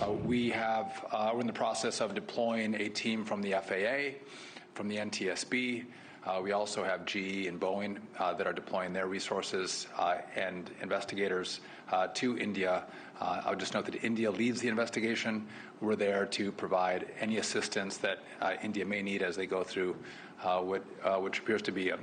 We're in the process of deploying a team from the FAA, from the NTSB. We also have GE and Boeing that are deploying their resources and investigators to India. I would just note that India leads the investigation. We're there to provide any assistance that India may need as they go through which appears to be a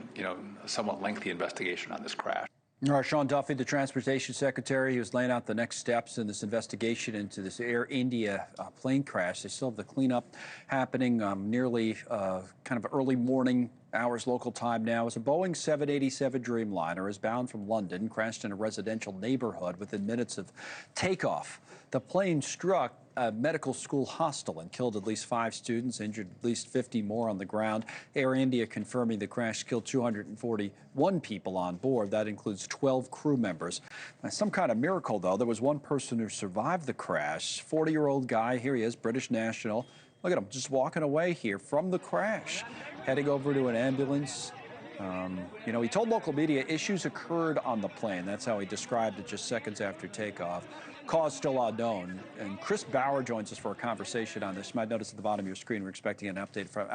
somewhat lengthy investigation on this crash. All right, Sean Duffy, the Transportation Secretary, he was laying out the next steps in this investigation into this Air India plane crash. They still have the cleanup happening nearly kind of early morning hours local time now. As a Boeing 787 Dreamliner is bound from London, crashed in a residential neighborhood within minutes of takeoff. The plane struck a medical school hostel and killed at least 5 students, injured at least 50 more on the ground. Air India confirming the crash killed 241 people on board. That includes 12 crew members. Now, some kind of miracle, though. There was one person who survived the crash. 40-year-old guy, here he is, British national. Look at him, just walking away here from the crash, heading over to an ambulance. He told local media issues occurred on the plane. That's how he described it just seconds after takeoff. Cause still unknown. And Chris Bauer joins us for a conversation on this. You might notice at the bottom of your screen, we're expecting an update from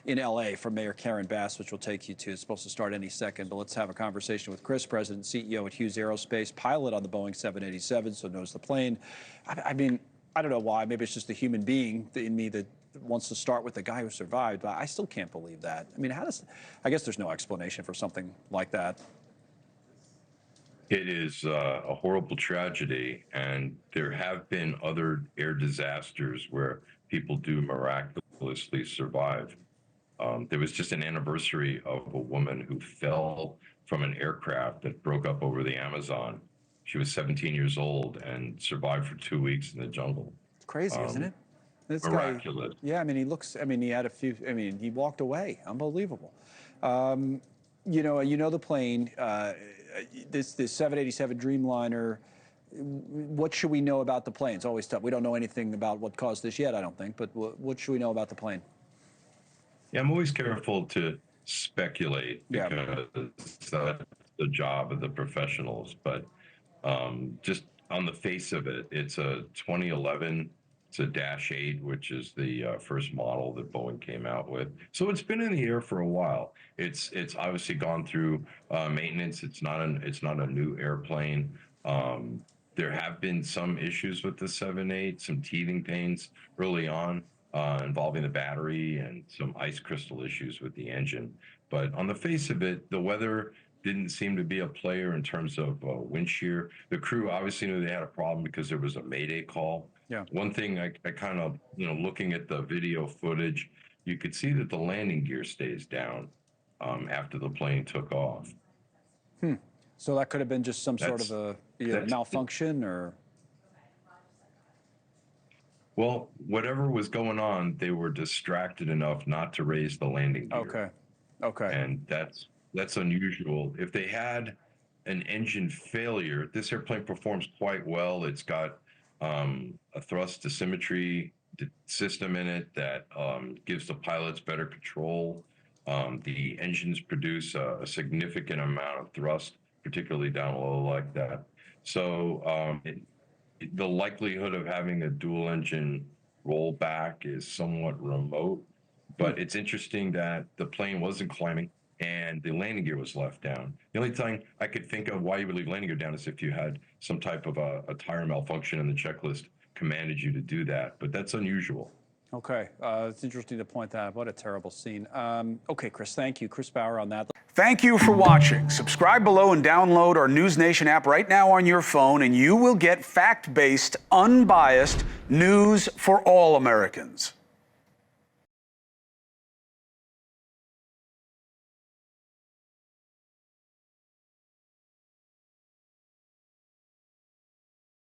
in L.A. from Mayor Karen Bass, which will take you to, it's supposed to start any second. But let's have a conversation with Chris, President and CEO at Hughes Aerospace, pilot on the Boeing 787, so knows the plane. I mean, I don't know why. Maybe it's just a human being in me that wants to start with the guy who survived, but I still can't believe that. I mean, I guess there's no explanation for something like that. It is a horrible tragedy, and there have been other air disasters where people do miraculously survive. There was just an anniversary of a woman who fell from an aircraft that broke up over the Amazon. She was 17 years old and survived for 2 weeks in the jungle. It's crazy, isn't it? This miraculous. Guy, yeah, I mean, he had a few, he walked away. Unbelievable. The plane, this 787 Dreamliner, what should we know about the plane? It's always tough. We don't know anything about what caused this yet, I don't think, but what should we know about the plane? Yeah, I'm always careful to speculate because that's the job of the professionals, but just on the face of it, it's a 2011. It's a -8, which is the first model that Boeing came out with. So it's been in the air for a while. It's obviously gone through maintenance. It's not a new airplane. There have been some issues with the 787, some teething pains early on involving the battery and some ice crystal issues with the engine. But on the face of it, the weather didn't seem to be a player in terms of wind shear. The crew obviously knew they had a problem because there was a mayday call. Yeah. One thing I kind of, looking at the video footage, you could see that the landing gear stays down after the plane took off. So that could have been just some sort of a malfunction or? Well, whatever was going on, they were distracted enough not to raise the landing gear. Okay. And that's unusual. If they had an engine failure, this airplane performs quite well. It's got a thrust asymmetry system in it that gives the pilots better control. The engines produce a significant amount of thrust, particularly down low like that. So the likelihood of having a dual engine rollback is somewhat remote, but it's interesting that the plane wasn't climbing and the landing gear was left down. The only thing I could think of why you would leave landing gear down is if you had some type of a tire malfunction and the checklist commanded you to do that, but that's unusual. Okay, it's interesting to point that out. What a terrible scene. Okay, Chris, thank you. Chris Bauer on that. Thank you for watching. Subscribe below and download our NewsNation app right now on your phone, and you will get fact-based, unbiased news for all Americans.